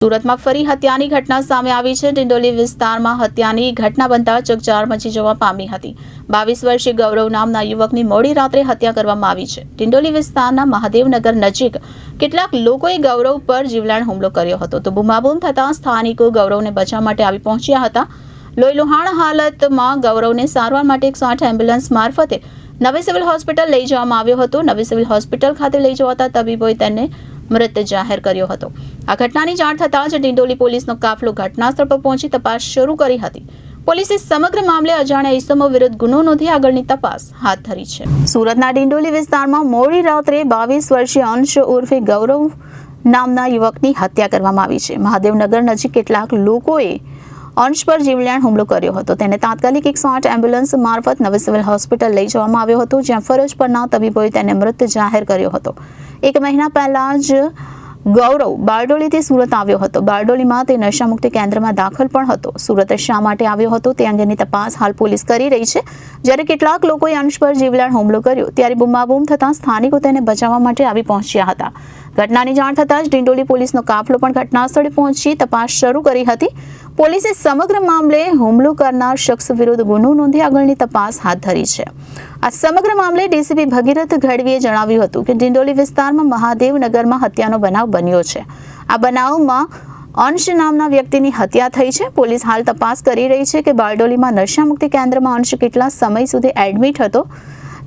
સુરતમાં ફરી હત્યાની ઘટના સામે આવી છે। ડિંડોલી વિસ્તારમાં હત્યાની ઘટના બનતા ચકચાર મચી જવા પામી હતી। 22 વર્ષીય ગૌરવ નામના યુવકની મોડી રાત્રે હત્યા કરવામાં આવી છે। ડિંડોલી વિસ્તારના મહાદેવનગર નજીક કેટલાક લોકોએ ગૌરવ પર જીવલેણ હુમલો કર્યો હતો તો બૂમાબૂમ થતા સ્થાનિકો ગૌરવને બચાવવા માટે આવી પહોંચ્યા હતા। લોહીલુહાણ હાલતમાં ગૌરવને સારવાર માટે 108 એમ્બ્યુલન્સ મારફતે નવી સિવિલ હોસ્પિટલ લઈ જવામાં આવ્યો હતો। નવી સિવિલ હોસ્પિટલ ખાતે લઈ જવાતા તબીબોએ તેને મૃત જાહેર કર્યો હતો। આ ઘટનાની જાણ થતાં જ ડિંડોલી પોલીસનો કાફલો ઘટનાસ્થળ પર પહોંચી તપાસ શરૂ કરી હતી। પોલીસે સમગ્ર મામલે અજાણ્યા ઇસમો વિરુદ્ધ ગુનો નોંધી આગળની તપાસ હાથ ધરી છે। સુરતના ડિંડોલી વિસ્તારમાં મોડી રાત્રે 22 વર્ષીય અંશ ઉર્ફે ગૌરવ નામના યુવકની હત્યા કરવામાં આવી છે। મહાદેવનગર નજીક કેટલાક લોકોએ અંશ પર જીવલેણ હુમલો કર્યો હતો। તેને તાત્કાલિક 108 એમ્બ્યુલન્સ મારફત નવી સિવિલ હોસ્પિટલ લઈ જવામાં આવ્યો હતો, જ્યાં ફરજ પરના તબીબોએ તેને મૃત જાહેર કર્યો હતો। 1 મહિના પહેલા જ ગૌરવ બારડોલીથી સુરત આવ્યો હતો। બારડોલીમાં તે નશામુક્તિ કેન્દ્રમાં દાખલ પણ હતો। સુરત શા માટે આવ્યો હતો તે અંગેની તપાસ હાલ પોલીસ કરી રહી છે। જ્યારે કેટલાક લોકોએ અંશ પર જીવલેણ હુમલો કર્યો ત્યારે બૂમાબૂમ થતાં સ્થાનિકો તેને બચાવવા માટે આવી પહોંચ્યા હતા। ઘટનાની જાણ થતાં જ ડિંડોલી પોલીસનો કાફલો પણ ઘટનાસ્થળે પહોંચી તપાસ શરૂ કરી હતી। પોલીસે સમગ્ર મામલે હુમલો કરનાર શખ્સ વિરુદ્ધ ગુનો નોંધી આગળની તપાસ હાથ ધરી છે। આ સમગ્ર મામલે ડીસીપી ભગીરથ ગઢવીએ જણાવ્યું હતું કે ડિંડોલી વિસ્તારમાં મહાદેવનગરમાં હત્યાનો બનાવ બન્યો છે। આ બનાવમાં અંશ નામના વ્યક્તિની હત્યા થઈ છે। પોલીસ હાલ તપાસ કરી રહી છે કે બારડોલીમાં નશામુક્તિ કેન્દ્રમાં અંશ કેટલા સમય સુધી એડમિટ હતો,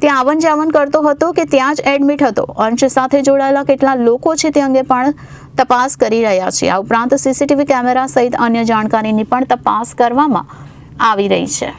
ત્યાં આવન જાવન કરતો હતો કે ત્યાં જ એડમિટ હતો, અંશ સાથે જોડાયેલા કેટલા લોકો છે તે અંગે પણ તપાસ કરી રહ્યા છે। આ ઉપરાંત સીસીટીવી કેમેરા સહિત અન્ય જાણકારીની પણ તપાસ કરવામાં આવી રહી છે।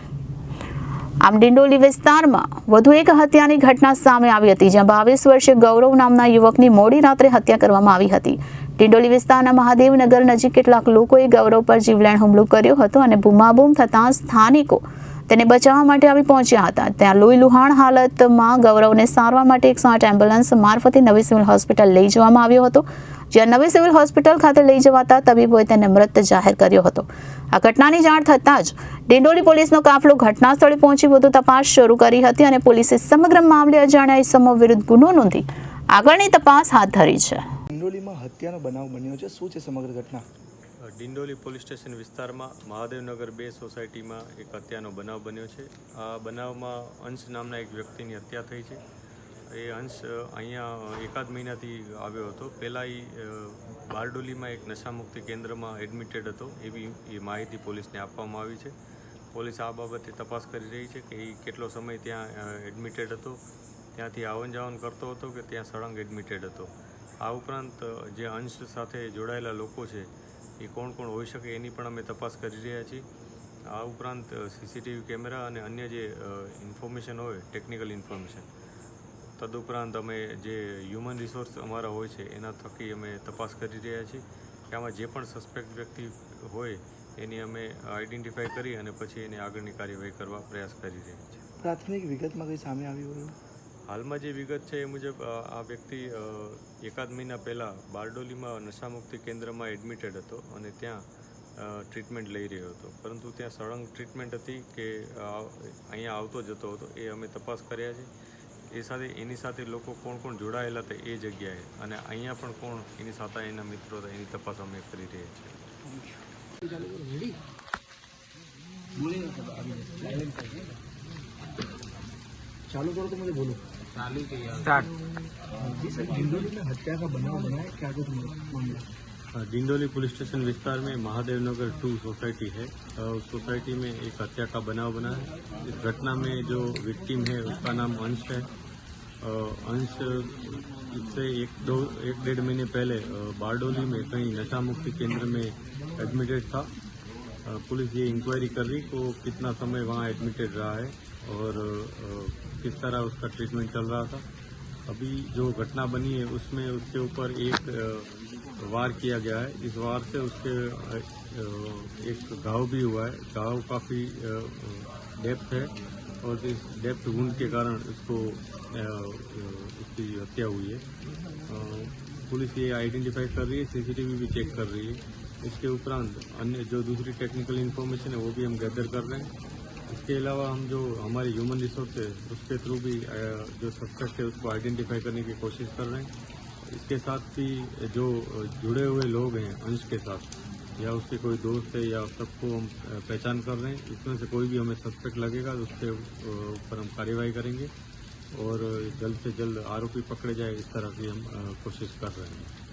આમ ડિંડોલી વિસ્તારમાં વધુ એક હત્યાની ઘટના સામે આવી હતી, જ્યાં 22 વર્ષીય ગૌરવ નામના યુવકની મોડી રાત્રે હત્યા કરવામાં આવી હતી। ડિંડોલી વિસ્તારના મહાદેવનગર નજીક કેટલાક લોકોએ ગૌરવ પર જીવલેણ હુમલો કર્યો હતો અને બૂમાબૂમ થતાં સ્થાનિકો તેને બચાવવા માટે આવી પહોંચ્યા હતા। ત્યાં લોહીલુહાણ હાલતમાં ગૌરવને સારવાર માટે 108 એમ્બ્યુલન્સ મારફતે નવી સિવિલ હોસ્પિટલ લઈ જવામાં આવ્યો હતો, જ્યાં નવી સિવિલ હોસ્પિટલ ખાતે લઈ જવાતા તબીબોએ તેને મૃત જાહેર કર્યો હતો। આ ઘટનાની જાણ થતાં જ ડિંડોલી પોલીસનો કાફલો ઘટનાસ્થળે પહોંચી વધુ તપાસ શરૂ કરી હતી અને પોલીસે સમગ્ર મામલે અજાણ્યા ઇસમો વિરુદ્ધ ગુનો નોંધી આગળની તપાસ હાથ ધરી છે। ડિંડોલીમાં હત્યાનો બનાવ બન્યો છે, શું છે સમગ્ર ઘટના? ડિંડોલી પોલીસ સ્ટેશન વિસ્તારમાં મહાદેવનગર 2 સોસાયટીમાં એક હત્યાનો બનાવ બન્યો છે। આ બનાવમાં અંશ નામના એક વ્યક્તિની હત્યા થઈ છે। એ અંશ અહીંયા એકાદ મહિનાથી આવ્યો હતો। પહેલાં એ બારડોલીમાં એક નશામુક્તિ કેન્દ્રમાં એડમિટેડ હતો એવી એ માહિતી પોલીસને આપવામાં આવી છે। પોલીસ આ બાબતે તપાસ કરી રહી છે કે એ કેટલો સમય ત્યાં એડમિટેડ હતો, ત્યાંથી આવન જાવન કરતો હતો કે ત્યાં સળંગ એડમિટેડ હતો। આ ઉપરાંત જે અંશ સાથે જોડાયેલા લોકો છે એ કોણ કોણ હોઈ શકે એની પણ અમે તપાસ કરી રહ્યા છીએ। આ ઉપરાંત સીસીટીવી કેમેરા અને અન્ય જે ઇન્ફોર્મેશન હોય, ટેકનિકલ ઇન્ફોર્મેશન, તદુપરાંત અમે જે હ્યુમન રિસોર્સ અમારા હોય છે એના થકી અમે તપાસ કરી રહ્યા છીએ કે આમાં જે પણ સસ્પેક્ટ વ્યક્તિ હોય એની અમે આઈડેન્ટિફાઈ કરી અને પછી એની આગળની કાર્યવાહી કરવા પ્રયાસ કરી રહ્યા છીએ। પ્રાથમિક વિગતમાં કંઈ સામે આવ્યું હોય? હાલમાં જે વિગત છે એ મુજબ આ વ્યક્તિ એકાદ મહિના પહેલાં બારડોલીમાં નશામુક્તિ કેન્દ્રમાં એડમિટેડ હતો અને ત્યાં ટ્રીટમેન્ટ લઈ રહ્યો હતો, પરંતુ ત્યાં સળંગ ટ્રીટમેન્ટ હતી કે અહીંયા આવતો જતો હતો એ અમે તપાસ કર્યા છે। એની સાથે લોકો કોણ કોણ જોડાયેલા હતા એ જગ્યાએ અને અહીંયા પણ કોણ એની સાથે એના મિત્રો હતા એની તપાસ અમે કરી રહ્યા છીએ। चालू करो तो मुझे बोलो। चालू स्टार्ट। जी सर, डिंडोली में हत्या का बनाव बना है, क्या कुछ मामला? डिंडोली पुलिस स्टेशन विस्तार में महादेवनगर 2 सोसाइटी है। उस सोसाइटी में एक हत्या का बनाव बना है। इस घटना में जो विक्टिम है उसका नाम अंश है। अंश इससे 1-1.5 महीने पहले बारडोली में कहीं नशा मुक्ति केंद्र में एडमिटेड था। पुलिस ये इंक्वायरी कर रही को कितना समय वहाँ एडमिटेड रहा है और किस तरह उसका ट्रीटमेंट चल रहा था। अभी जो घटना बनी है उसमें उसके ऊपर एक वार किया गया है। इस वार से उसके एक घाव भी हुआ है। घाव काफ़ी डेप्थ है और इस डेप्थ वुंड के कारण इसको उसकी हत्या हुई है। पुलिस ये आइडेंटिफाई कर रही है, सीसीटीवी भी चेक कर रही है। इसके उपरांत अन्य जो दूसरी टेक्निकल इन्फॉर्मेशन है वो भी हम गैदर कर रहे हैं। इसके अलावा हम जो हमारे ह्यूमन रिसोर्स है उसके थ्रू भी जो सस्पेक्ट है उसको आइडेंटिफाई करने की कोशिश कर रहे हैं। इसके साथ भी जो जुड़े हुए लोग हैं अंश के साथ या उसके कोई दोस्त है या सबको हम पहचान कर रहे हैं। इसमें से कोई भी हमें सस्पेक्ट लगेगा तो उसके ऊपर हम कार्रवाई करेंगे और जल्द से जल्द आरोपी पकड़े जाए इस तरह की हम कोशिश कर रहे हैं।